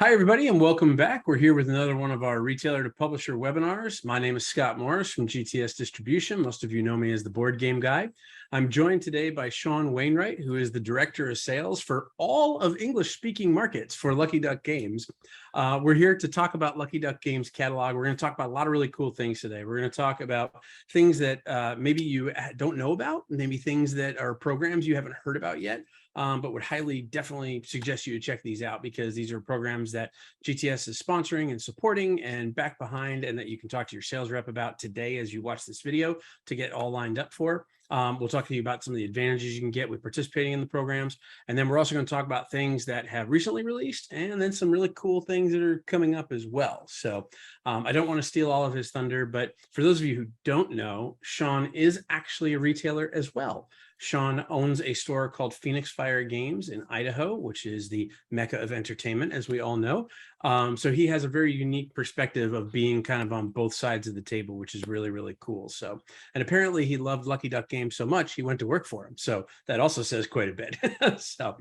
Hi, everybody, and welcome back. We're here with another one of our retailer to publisher webinars. My name is Scott Morris from GTS Distribution. Most of you know me as the Board Game Guy. I'm joined today by Sean Wainwright, who is the Director of Sales for all of English-speaking markets for Lucky Duck Games. We're here to talk about Lucky Duck Games catalog. We're going to talk about a lot of really cool things today. We're going to talk about things that maybe you don't know about, maybe things that are programs you haven't heard about yet. But would definitely suggest you to check these out because these are programs that GTS is sponsoring and supporting and back behind, and that you can talk to your sales rep about today as you watch this video to get all lined up for. We'll talk to you about some of the advantages you can get with participating in the programs. And then we're also going to talk about things that have recently released and then some really cool things that are coming up as well. So I don't want to steal all of his thunder, but for those of you who don't know, Sean is actually a retailer as well. Sean owns a store called Phoenix Fire Games in Idaho, which is the mecca of entertainment, as we all know. So he has a very unique perspective of being kind of on both sides of the table, which is really, really cool. So, and apparently he loved Lucky Duck Games so much, he went to work for him. So that also says quite a bit. So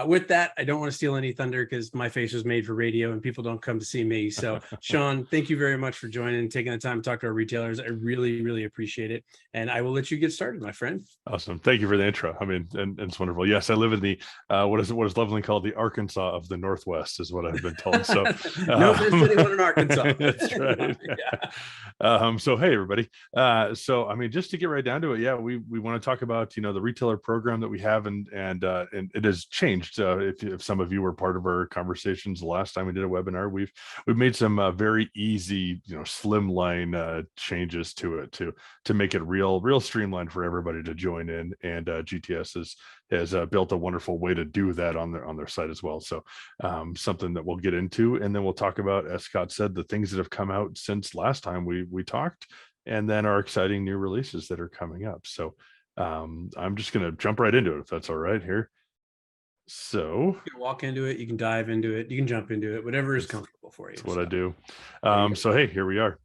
with that, I don't want to steal any thunder because my face was made for radio and people don't come to see me. So Sean, thank you very much for joining and taking the time to talk to our retailers. I really, really appreciate it. And I will let you get started, my friend. Awesome. Thank you for the intro. I mean, and it's wonderful. Yes, I live in the, what is lovingly called the Arkansas of the Northwest is what I've been told. So no offense to anyone in Arkansas. That's right. Yeah. So, hey, everybody. So, I mean, just to get right down to it, yeah, we want to talk about, the retailer program that we have, and it has changed. If some of you were part of our conversations the last time we did a webinar, we've made some very easy, slimline changes to it to make it real streamlined for everybody to join in. And GTS has built a wonderful way to do that on their site as well. So something that we'll get into, and then we'll talk about, as Scott said, the things that have come out since last time we talked, and then our exciting new releases that are coming up. So I'm just going to jump right into it, if that's all right here. So you can walk into it, you can dive into it, you can jump into it, whatever is comfortable for you. That's what I do. So hey, here we are.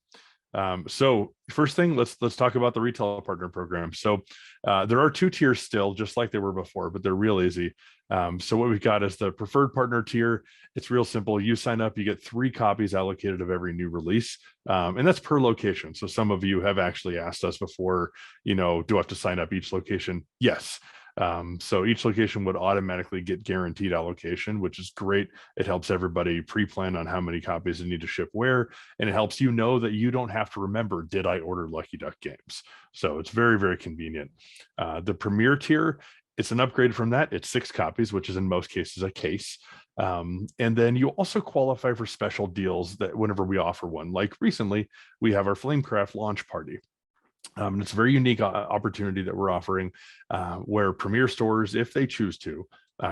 So first thing, let's talk about the retail partner program. So there are two tiers still, just like they were before, but they're real easy. So what we've got is the preferred partner tier. It's real simple. You sign up, you get 3 copies allocated of every new release. And that's per location. So some of you have actually asked us before, do I have to sign up each location? Yes. So each location would automatically get guaranteed allocation, which is great. It helps everybody pre-plan on how many copies they need to ship where, and it helps you know that you don't have to remember, did I order Lucky Duck Games? So it's very, very convenient. The premier tier, it's an upgrade from that. It's 6 copies, which is in most cases a case. And then you also qualify for special deals that whenever we offer one, like recently we have our Flamecraft launch party. It's a very unique opportunity that we're offering where premier stores, if they choose to,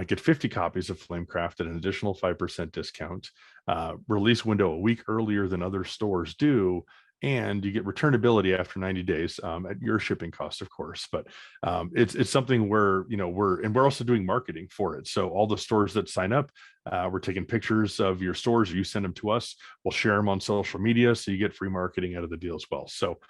get 50 copies of Flamecraft at an additional 5% discount, release window a week earlier than other stores do, and you get returnability after 90 days at your shipping cost, of course. But it's something where, we're also doing marketing for it. So all the stores that sign up, we're taking pictures of your stores, or you send them to us. We'll share them on social media, so you get free marketing out of the deal as well. So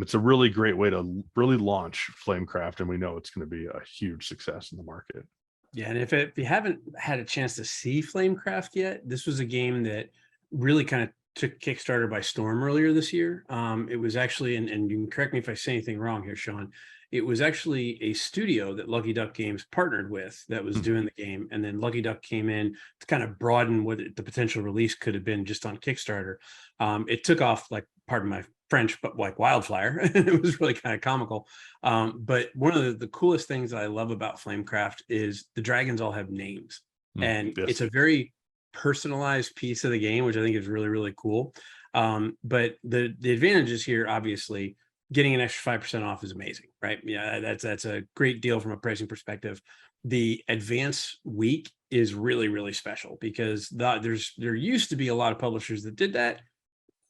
it's a really great way to really launch Flamecraft, and we know it's going to be a huge success in the market. Yeah, and if you haven't had a chance to see Flamecraft yet, this was a game that really kind of took Kickstarter by storm earlier this year. It was actually, and you can correct me if I say anything wrong here, Sean, it was actually a studio that Lucky Duck Games partnered with that was doing the game. And then Lucky Duck came in to kind of broaden what the potential release could have been just on Kickstarter. It took off, like, pardon my French, but like wildfire. It was really kind of comical. But one of the coolest things that I love about Flamecraft is the dragons all have names. And yes. It's a very personalized piece of the game, which I think is really, really cool. But the advantages here, obviously, getting an extra 5% off is amazing, right? Yeah, that's a great deal from a pricing perspective. The advance week is really, really special because there used to be a lot of publishers that did that.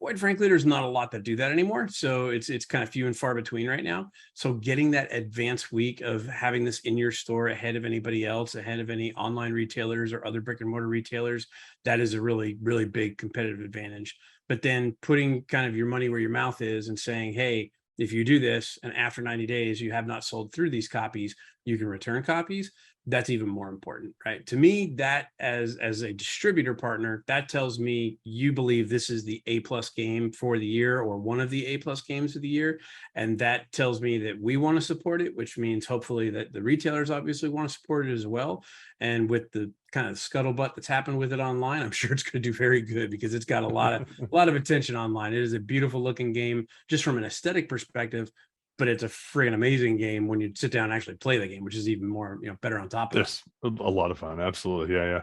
Quite frankly, there's not a lot that do that anymore. So it's kind of few and far between right now. So getting that advance week of having this in your store ahead of anybody else, ahead of any online retailers or other brick and mortar retailers, that is a really, really big competitive advantage. But then putting kind of your money where your mouth is and saying, hey, if you do this and after 90 days, you have not sold through these copies, you can return copies. that's even more important, right? To me, that as a distributor partner, that tells me you believe this is the A+ game for the year, or one of the A+ games of the year. And that tells me that we want to support it, which means hopefully that the retailers obviously want to support it as well. And with the kind of scuttlebutt that's happened with it online, I'm sure it's going to do very good, because it's got a lot of attention online. It is a beautiful looking game just from an aesthetic perspective, but it's a friggin' amazing game when you sit down and actually play the game, which is even more, better on top of it. It's a lot of fun. Absolutely. Yeah.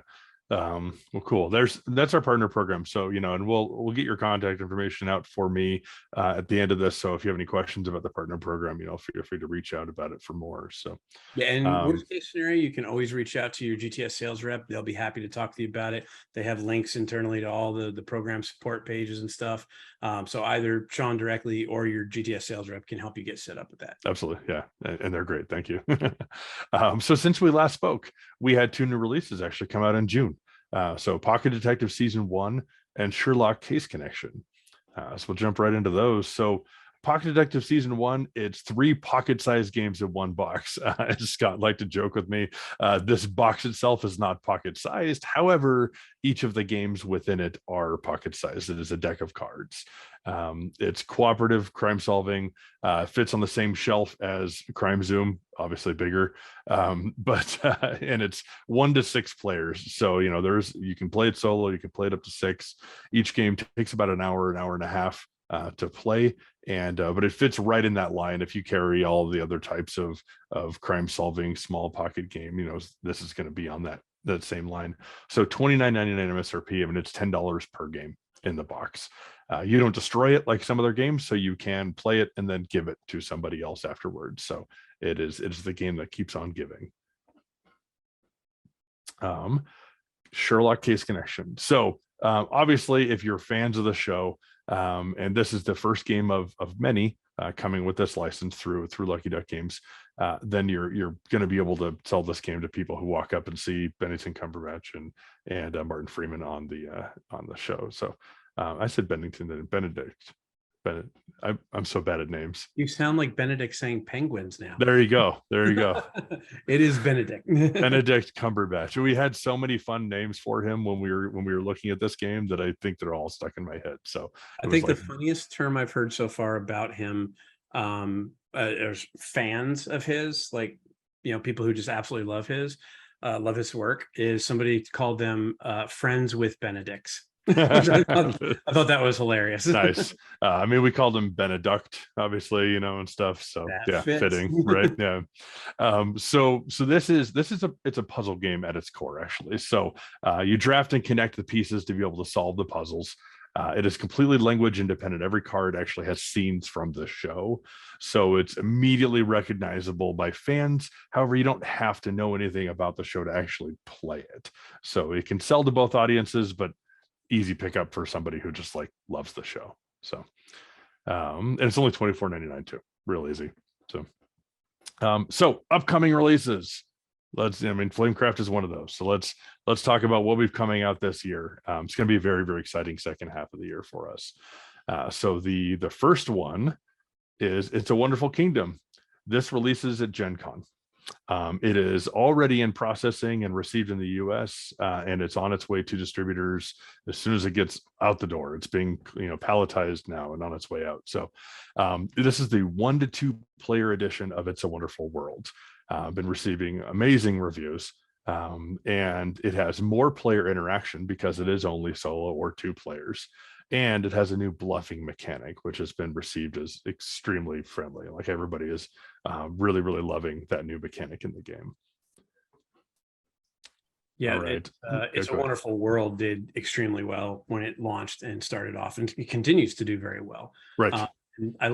Well, cool. That's our partner program. So, and we'll get your contact information out for me at the end of this. So if you have any questions about the partner program, feel free to reach out about it for more. So Yeah, and worst case scenario, you can always reach out to your GTS sales rep. They'll be happy to talk to you about it. They have links internally to all the program support pages and stuff. So either Sean directly or your GTS sales rep can help you get set up with that. Absolutely. Yeah. And they're great. Thank you. So since we last spoke, we had 2 new releases actually come out in June. So Pocket Detective Season 1 and Sherlock Case Connection. So we'll jump right into those. So Pocket Detective Season 1, it's 3 pocket-sized games in one box. As Scott liked to joke with me, this box itself is not pocket-sized. However, each of the games within it are pocket-sized. It is a deck of cards. It's cooperative crime solving, fits on the same shelf as Crime Zoom, obviously bigger, but and it's 1 to 6 players. So you can play it solo, you can play it up to 6. Each game takes about an hour and a half to play, and but it fits right in that line. If you carry all the other types of crime solving small pocket game, this is going to be on that same line. So $29.99 MSRP, and it's $10 per game in the box. You don't destroy it like some other games, so you can play it and then give it to somebody else afterwards. So it is the game that keeps on giving. Sherlock Case Connection. So obviously, if you're fans of the show, and this is the first game of many coming with this license through Lucky Duck Games, then you're going to be able to sell this game to people who walk up and see Benedict Cumberbatch and Martin Freeman on the show. So I said Bennington and Benedict. I'm so bad at names. You sound like Benedict saying penguins now. There you go. It is Benedict. Benedict Cumberbatch. We had so many fun names for him when we were looking at this game that I think they're all stuck in my head. So I think the funniest term I've heard so far about him, as fans of his, like, people who just absolutely love his work, is somebody called them friends with Benedicts. I thought that was hilarious. Nice. We called him Benedict, obviously, and stuff. So that yeah, fits. Fitting, right? Yeah. So this is it's a puzzle game at its core, actually. So you draft and connect the pieces to be able to solve the puzzles. It is completely language independent. Every card actually has scenes from the show, so it's immediately recognizable by fans. However, you don't have to know anything about the show to actually play it. So it can sell to both audiences, but easy pickup for somebody who just loves the show. So and it's only $24.99 too, real easy. So upcoming releases, Flamecraft is one of those, so let's talk about what we've coming out this year. It's going to be a very, very exciting second half of the year for us. So the first one is It's a Wonderful Kingdom. This releases at Gen Con. It is already in processing and received in the US, and it's on its way to distributors as soon as it gets out the door. It's being palletized now and on its way out. So this is the 1 to 2 player edition of It's a Wonderful World. Been receiving amazing reviews, and it has more player interaction because it is only solo or 2 players. And it has a new bluffing mechanic, which has been received as extremely friendly. Like, everybody is really, really loving that new mechanic in the game. Yeah, right. It's a Wonderful World did extremely well when it launched and started off, and it continues to do very well. Right. And I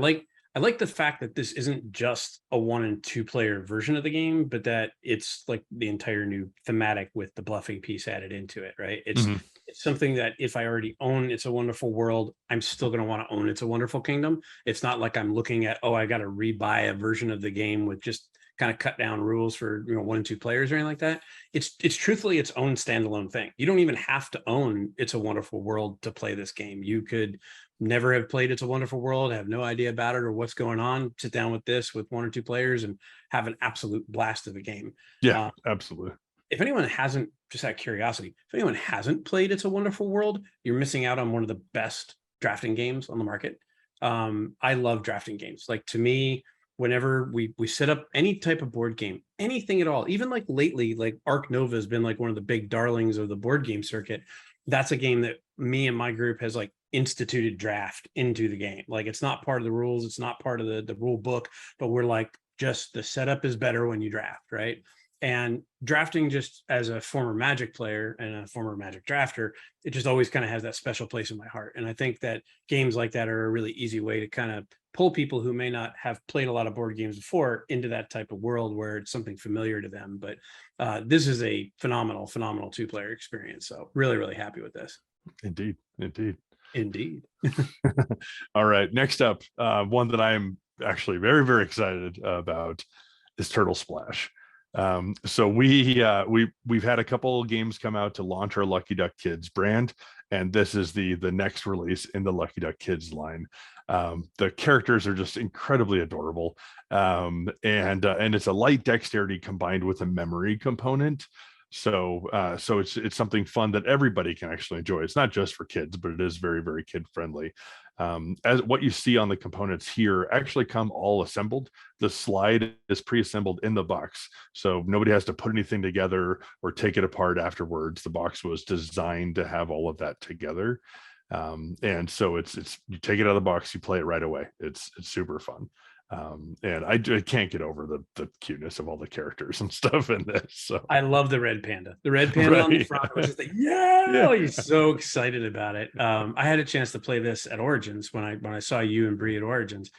like the fact that this isn't just a 1 and 2 player version of the game, but that it's like the entire new thematic with the bluffing piece added into it, right? It's something that if I already own It's a Wonderful World, I'm still going to want to own It's a Wonderful Kingdom. It's not like I'm looking at, I got to rebuy a version of the game with just kind of cut down rules for 1 and 2 players or anything like that. It's truthfully its own standalone thing. You don't even have to own It's a Wonderful World to play this game. You could never have played It's a Wonderful World, have no idea about it or what's going on, sit down with this with 1 or 2 players and have an absolute blast of a game. Yeah, absolutely. If anyone hasn't, just out of curiosity, if anyone hasn't played It's a Wonderful World, you're missing out on one of the best drafting games on the market. I love drafting games. Like, to me, whenever we set up any type of board game, anything at all, even like lately, like Arc Nova has been like one of the big darlings of the board game circuit. That's a game that me and my group has like instituted draft into the game. Like, it's not part of the rules, it's not part of the rule book, but we're like, just the setup is better when you draft, right? And drafting, just as a former Magic player and a former Magic drafter, it just always kind of has that special place in my heart. And I think that games like that are a really easy way to kind of pull people who may not have played a lot of board games before into that type of world where it's something familiar to them. But this is a phenomenal 2-player experience. So really, really happy with this. Indeed. All right. Next up, one that I'm actually very, very excited about is Turtle Splash. So we've had a couple games come out to launch our Lucky Duck Kids brand, and this is the next release in the Lucky Duck Kids line. The characters are just incredibly adorable, and it's a light dexterity combined with a memory component. So it's something fun that everybody can actually enjoy. It's not just for kids, but it is very, very kid friendly. As what you see on the components here actually come all assembled. The slide is pre-assembled in the box, so nobody has to put anything together or take it apart afterwards. The box was designed to have all of that together, and so it's you take it out of the box, you play it right away. It's super fun. And I can't get over the cuteness of all the characters and stuff in this. So I love the red panda. The red panda right. on the front was just like, yeah, he's so excited about it. I had a chance to play this at Origins when I saw you and Bree at Origins.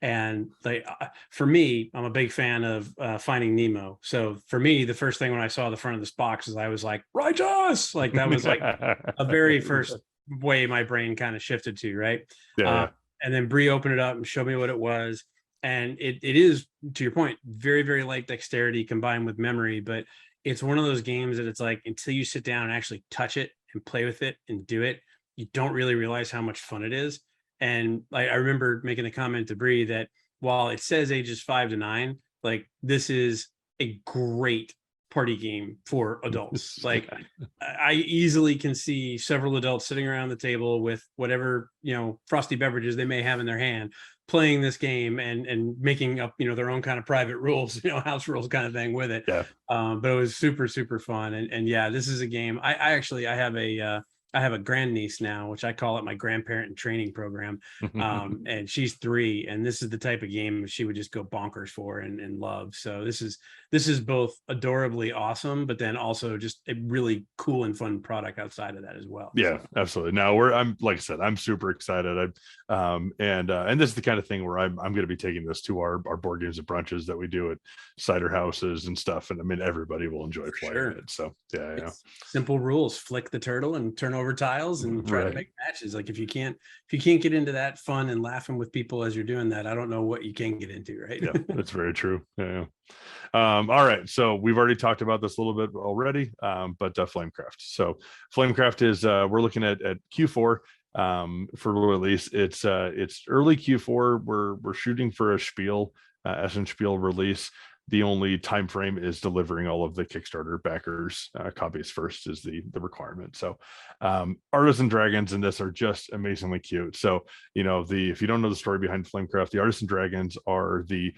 And like, for me, I'm a big fan of Finding Nemo. So for me, the first thing when I saw the front of this box is I was like, righteous. Like, that was like a very first way my brain kind of shifted to, right? And then Bree opened it up and showed me what it was. And it is, to your point, very, very light dexterity combined with memory. But it's one of those games that it's like, until you sit down and actually touch it and play with it and do it, you don't really realize how much fun it is. And I remember making a comment to Bree that while it says ages 5 to 9, like, this is a great party game for adults. Like, I easily can see several adults sitting around the table with whatever, frosty beverages they may have in their hand, playing this game and making up, their own kind of private rules, house rules kind of thing with it. Yeah. But it was super, super fun. And yeah, this is a game. I have a grandniece now, which I call it my grandparent training program. And she's 3, and this is the type of game she would just go bonkers for and love. So this is both adorably awesome, but then also just a really cool and fun product outside of that as well. Yeah, absolutely. Now I'm like I said, I'm super excited. And this is the kind of thing where I'm going to be taking this to our board games and brunches that we do at cider houses and stuff. And I mean, everybody will enjoy playing it. So yeah. Simple rules: flick the turtle and turn over tiles and try to make matches. Like, if you can't get into that fun and laughing with people as you're doing that, I don't know what you can get into, right? Yeah, that's very true. Yeah. All right, so we've already talked about this a little bit already, but Flamecraft. So Flamecraft is we're looking at Q4 for release. It's early Q4. We're shooting for a Spiel Essen Spiel release. The only time frame is delivering all of the Kickstarter backers copies first is the requirement. So Artisan Dragons in this are just amazingly cute. So if you don't know the story behind Flamecraft, the Artisan Dragons are the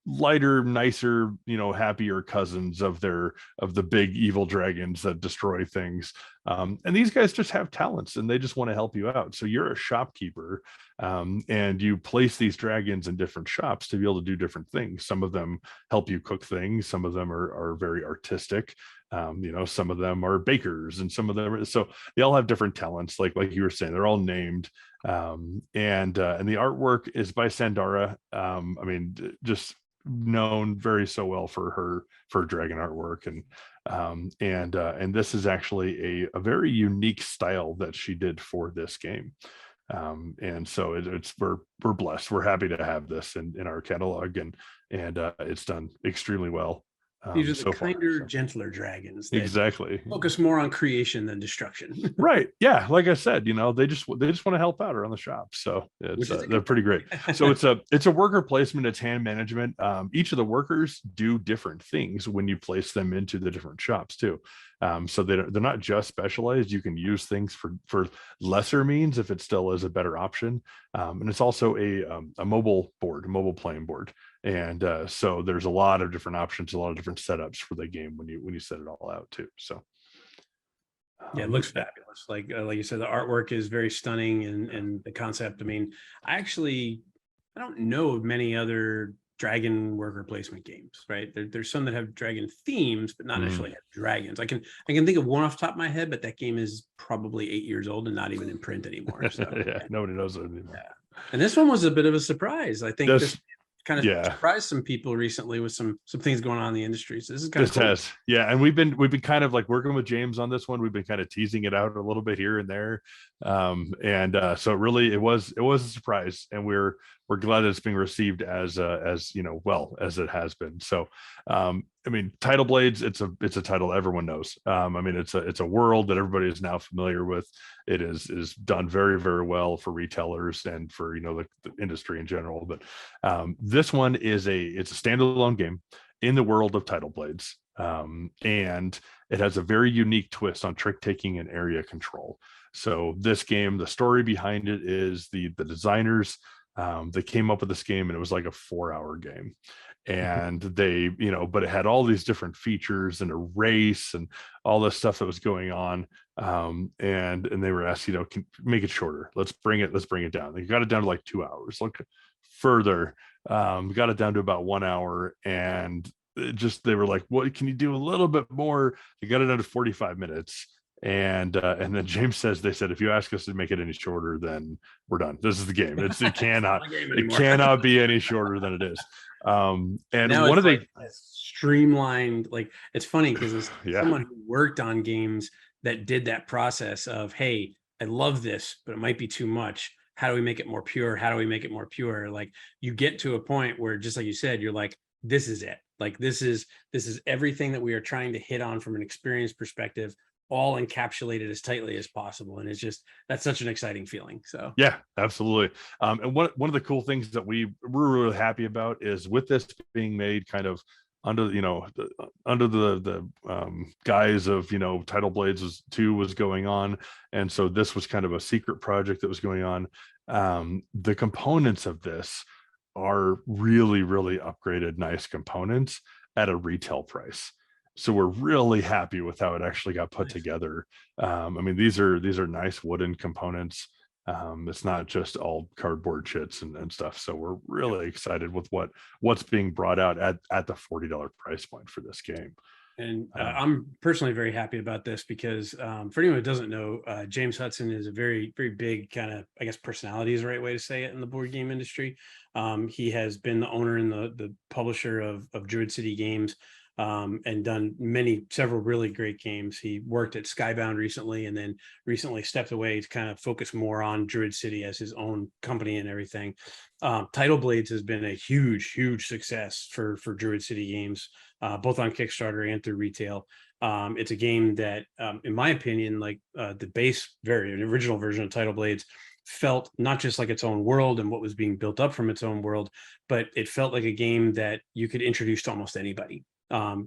lighter, nicer, happier cousins of the big evil dragons that destroy things. And these guys just have talents and they just want to help you out. So you're a shopkeeper, and you place these dragons in different shops to be able to do different things. Some of them help you cook things. Some of them are very artistic. Some of them are bakers, and some of them so they all have different talents. Like you were saying, they're all named. And the artwork is by Sandara. Just known very so well for her dragon artwork, and this is actually a very unique style that she did for this game. And so we're blessed. We're happy to have this in our catalog, and it's done extremely well. These are the so far. kinder, So. gentler dragons that Exactly. focus more on creation than destruction. Right. Yeah. Like I said, they just want to help out around the shop. So it's Which is a they're good pretty great. thing. So it's a worker placement, it's hand management. Each of the workers do different things when you place them into the different shops too. So they're not just specialized. You can use things for lesser means if it still is a better option. And it's also a mobile board, a mobile playing board. And so there's a lot of different options, a lot of different setups for the game when you set it all out too. So Yeah, it looks fabulous. Like you said, the artwork is very stunning, and the concept. I mean, I don't know of many other dragon worker placement games. Right? There's some that have dragon themes, but not necessarily have dragons. I can think of one off the top of my head, but that game is probably 8 years old and not even in print anymore. So yeah, nobody knows it anymore. Yeah. And this one was a bit of a surprise. I think this kind of Yeah. surprised some people recently with some things going on in the industry. So this is kind of cool. And we've been kind of like working with James on this one. We've been kind of teasing it out a little bit here and there. So really it was a surprise, and we're glad that it's being received as well as it has been. So I mean, Tidal Blades, it's a title everyone knows. I mean, it's a world that everybody is now familiar with. It is done very, very well for retailers and for the industry in general. But this one it's a standalone game in the world of Tidal Blades, and it has a very unique twist on trick taking and area control. So this game, the story behind it is the designers, they came up with this game, and it was like a 4-hour game. And they, but it had all these different features and a race and all this stuff that was going on. And they were asked, can make it shorter. Let's bring it down. They got it down to like 2 hours. Look further, got it down to about 1 hour. And they were like, what can you do a little bit more? They got it down to 45 minutes. And then James says, they said, if you ask us to make it any shorter, then we're done. This is the game. It cannot be any shorter than it is. And now one of the streamlined, like, it's funny because it's someone who worked on games that did that process of, hey, I love this, but it might be too much. How do we make it more pure? How do we make it more pure? Like, you get to a point where, just like you said, you're like, this is it. Like, this is everything that we are trying to hit on from an experience perspective, all encapsulated as tightly as possible. And that's such an exciting feeling. So yeah, absolutely. And one of the cool things that we're really happy about is, with this being made kind of under the guise of Tidal Blades 2 was going on, and so this was kind of a secret project that was going on. The components of this are really, really upgraded, nice components at a retail price. So we're really happy with how it actually got put together. I mean, these are nice wooden components. It's not just all cardboard shits and stuff. So we're really excited with what's being brought out at the $40 price point for this game. And I'm personally very happy about this because for anyone who doesn't know, James Hudson is a very, very big kind of, I guess, personality is the right way to say it in the board game industry. He has been the owner and the publisher of Druid City Games, and done several really great games. He worked at Skybound recently, and then recently stepped away to kind of focus more on Druid City as his own company and everything. Tidal Blades has been a huge, huge success for Druid City Games, both on Kickstarter and through retail. It's a game that, in my opinion, like the base, very original version of Tidal Blades, felt not just like its own world and what was being built up from its own world, but it felt like a game that you could introduce to almost anybody.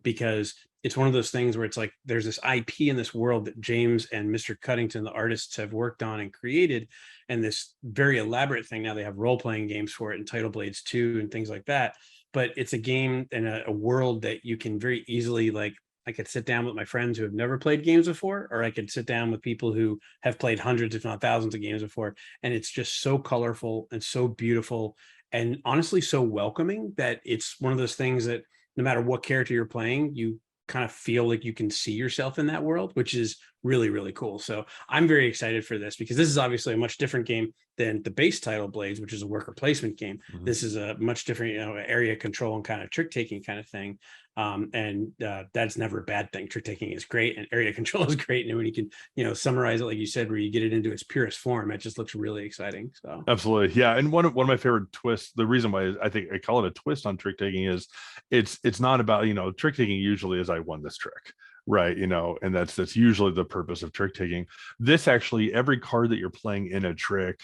Because it's one of those things where it's like there's this IP in this world that James and Mr. Cuddington, the artists, have worked on and created, and this very elaborate thing. Now they have role-playing games for it, and Tidal Blades 2 and things like that. But it's a game and a world that you can very easily, like, I could sit down with my friends who have never played games before, or I could sit down with people who have played hundreds, if not thousands, of games before. And it's just so colorful and so beautiful, and honestly so welcoming, that it's one of those things that no matter what character you're playing, you kind of feel like you can see yourself in that world, which is really, really cool. So I'm very excited for this because this is obviously a much different game than the base title Blades, which is a worker placement game. Mhm. This is a much different, area control and kind of trick taking kind of thing. And that's never a bad thing. Trick taking is great, and area control is great. And when you can, summarize it like you said, where you get it into its purest form, it just looks really exciting. So Absolutely. Yeah. And one of my favorite twists, the reason why I think I call it a twist on trick taking is it's not about, trick taking usually is I won this trick. Right. And that's usually the purpose of trick taking. This actually, every card that you're playing in a trick,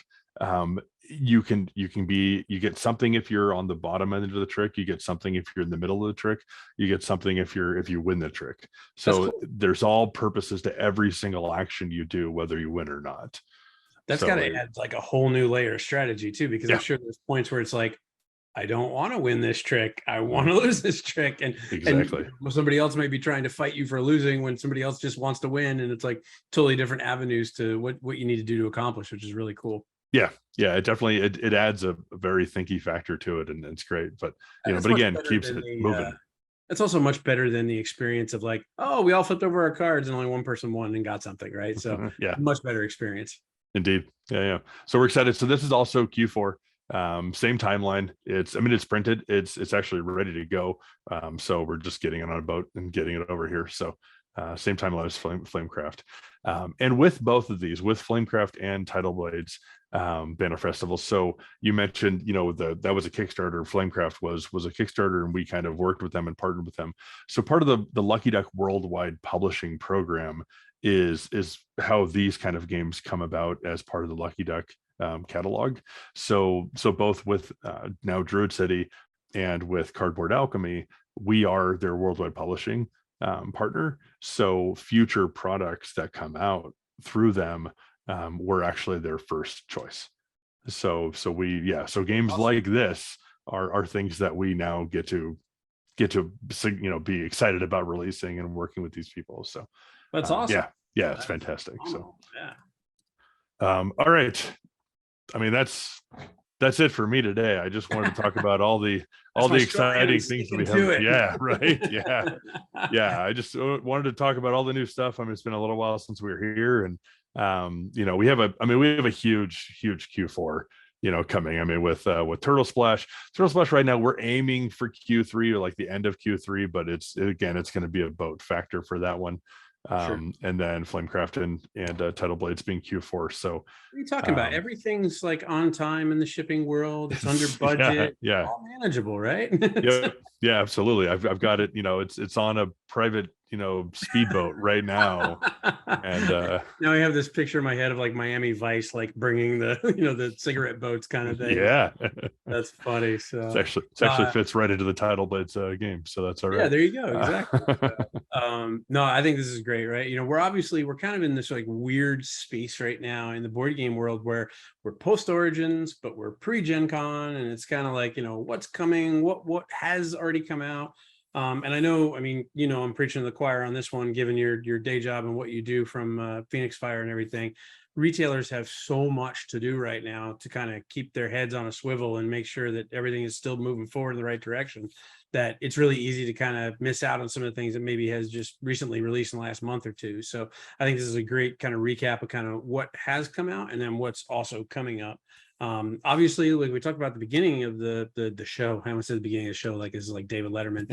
you get something if you're on the bottom end of the trick, you get something if you're in the middle of the trick, you get something if you win the trick. So cool. there's all purposes to every single action you do, whether you win or not. That's So got to add like a whole new layer of strategy too, because I'm yeah, sure there's points where it's like, I don't want to win this trick. I want to lose this trick. And exactly. somebody else may be trying to fight you for losing when somebody else just wants to win. And it's like totally different avenues to what you need to do to accomplish, which is really cool. Yeah. It definitely it adds a very thinky factor to it, and it's great. But It's but much again, better keeps than it the, moving. it's also much better than the experience of like, oh, we all flipped over our cards and only one person won and got something, right? So Yeah, much better experience. indeed. Yeah. So we're excited. So this is also Q4. Same timeline. It's printed. It's actually ready to go. So we're just getting it on a boat and getting it over here. So same timeline as Flamecraft. And with both of these, with Flamecraft and Tidal Blades, Banner Festival. So you mentioned, that was a Kickstarter. Flamecraft was a Kickstarter, and we kind of worked with them and partnered with them. So part of the Lucky Duck worldwide publishing program is how these kind of games come about as part of the Lucky Duck catalog. So both with now Druid City and with Cardboard Alchemy, we are their worldwide publishing partner. So future products that come out through them, we're actually their first choice. So games Awesome. like this are things that we now get to be excited about releasing and working with these people. So That's awesome. it's fantastic. So Yeah. all right. That's it for me today. I just wanted to talk about all the exciting things that we have. Yeah, right. Yeah. I just wanted to talk about all the new stuff. It's been a little while since we were here, and we have a huge Q4 coming. With Turtle Splash right now, we're aiming for Q3 or like the end of Q3, but it's going to be a boat factor for that one. Sure. And then Flamecraft and Tidal Blades being Q4. So what are you talking about? Everything's like on time in the shipping world. It's under budget. Yeah. All manageable, right? Yeah, absolutely. I've got it. It's on a private speedboat right now. And now I have this picture in my head of like Miami Vice, like bringing the the cigarette boats kind of thing. Yeah. That's funny. So it actually fits right into the Tidal Blades game. So that's all right. Yeah, there you go. Exactly. No, I think this is great, right? We're kind of in this like weird space right now in the board game world where we're post Origins, but we're pre-Gen Con, and it's kind of like, what's coming, what has already come out. And I know, I'm preaching to the choir on this one, given your day job and what you do from Phoenix Fire and everything. Retailers have so much to do right now to kind of keep their heads on a swivel and make sure that everything is still moving forward in the right direction, that it's really easy to kind of miss out on some of the things that maybe has just recently released in the last month or two. So I think this is a great kind of recap of kind of what has come out and then what's also coming up. Obviously, like we talked about at the beginning of the show, I almost said the beginning of the show, like this is like David Letterman.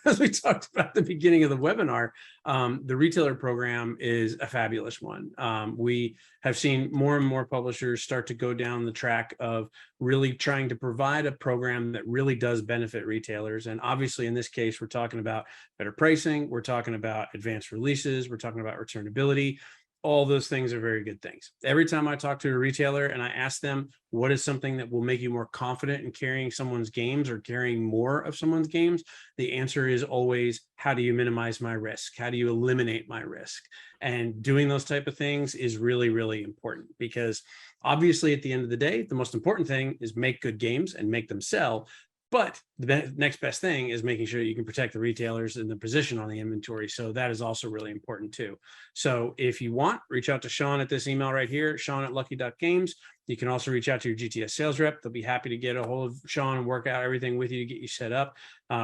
As we talked about at the beginning of the webinar, the retailer program is a fabulous one. We have seen more and more publishers start to go down the track of really trying to provide a program that really does benefit retailers. And obviously, in this case, we're talking about better pricing, we're talking about advanced releases, we're talking about returnability. All those things are very good things. Every time I talk to a retailer and I ask them, what is something that will make you more confident in carrying someone's games or carrying more of someone's games? The answer is always, how do you minimize my risk? How do you eliminate my risk? And doing those type of things is really, really important, because obviously at the end of the day, the most important thing is make good games and make them sell. But the next best thing is making sure you can protect the retailers and the position on the inventory. So that is also really important too. So if you want, reach out to Sean at this email right here, Sean@lucky.games. You can also reach out to your GTS sales rep. They'll be happy to get a hold of Sean and work out everything with you to get you set up.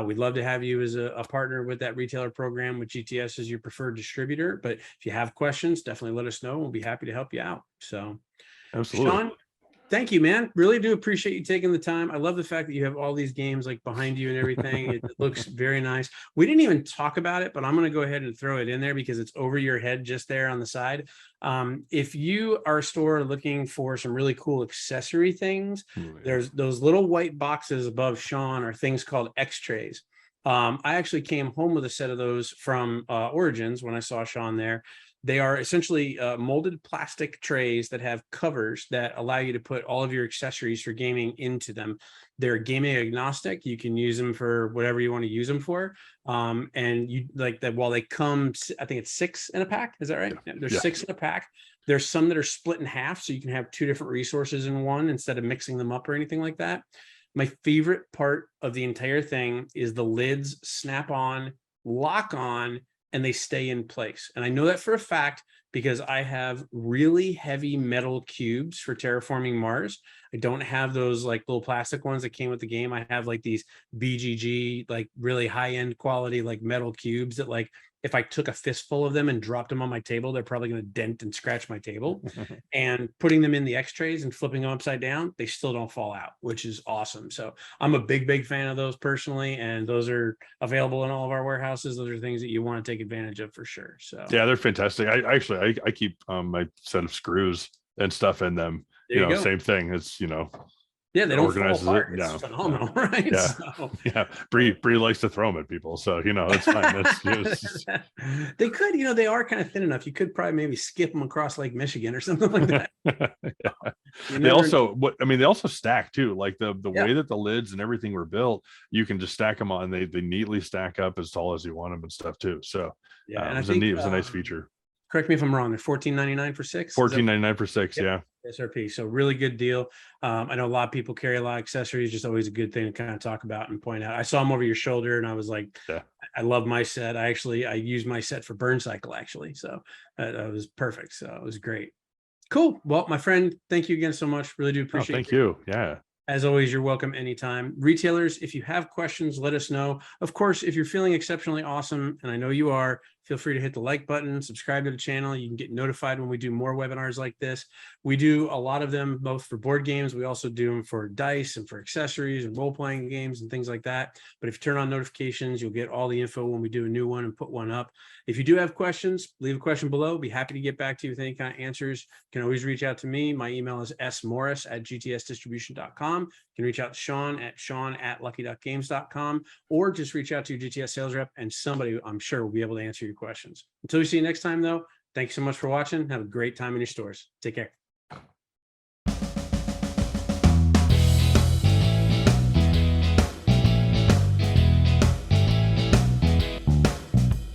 We'd love to have you as a partner with that retailer program with GTS as your preferred distributor. But if you have questions, definitely let us know. We'll be happy to help you out. So, Absolutely. Sean, thank you, man. Really do appreciate you taking the time. I love the fact that you have all these games like behind you and everything. It looks very nice. We didn't even talk about it, but I'm going to go ahead and throw it in there because it's over your head just there on the side. If you are a store looking for some really cool accessory things, there's those little white boxes above Sean are things called X-trays. I actually came home with a set of those from Origins when I saw Sean there. They are essentially molded plastic trays that have covers that allow you to put all of your accessories for gaming into them. They're gaming agnostic. You can use them for whatever you want to use them for. And you like that while they come, I think it's 6 in a pack. Is that right? Yeah, there's 6 in a pack. There's some that are split in half. So you can have 2 different resources in one instead of mixing them up or anything like that. My favorite part of the entire thing is the lids snap on, lock on, and they stay in place. And I know that for a fact because I have really heavy metal cubes for Terraforming Mars. I don't have those like little plastic ones that came with the game. I have like these BGG, like really high-end quality, like metal cubes that like, if I took a fistful of them and dropped them on my table, they're probably going to dent and scratch my table. And putting them in the X-trays and flipping them upside down, they still don't fall out, which is awesome. So I'm a big fan of those personally, and those are available in all of our warehouses. Those are things that you want to take advantage of for sure. So yeah, they're fantastic. I keep my set of screws and stuff in them. There you go. Same thing. It's yeah, they don't organizes fall apart. it. It's phenomenal, right? Yeah. So. Yeah. Bree likes to throw them at people. So, it's fine. They could, they are kind of thin enough. You could probably maybe skip them across Lake Michigan or something like that. Yeah. They also stack too. Like the way that the lids and everything were built, you can just stack them on. They neatly stack up as tall as you want them and stuff too. So yeah, it was a nice feature. Correct me if I'm wrong. They're $14.99 for 6. $14.99 for 6. Yep. Yeah. SRP. So really good deal. I know a lot of people carry a lot of accessories, just always a good thing to kind of talk about and point out. I saw them over your shoulder and I was like, I love my set. I used my set for Burn Cycle actually. So that was perfect. So it was great. Cool. Well, my friend, thank you again so much. Really do appreciate it. Thank you. Yeah. As always, you're welcome anytime. Retailers, if you have questions, let us know. Of course, if you're feeling exceptionally awesome, and I know you are, feel free to hit the like button, subscribe to the channel. You can get notified when we do more webinars like this. We do a lot of them both for board games. We also do them for dice and for accessories and role-playing games and things like that. But if you turn on notifications, you'll get all the info when we do a new one and put one up. If you do have questions, leave a question below. Be happy to get back to you with any kind of answers. You can always reach out to me. My email is smorris@gtsdistribution.com. You can reach out to Sean@lucky.games.com, or just reach out to your GTS sales rep and somebody I'm sure will be able to answer your questions. Until we see you next time though, thanks so much for watching. Have a great time in your stores. Take care.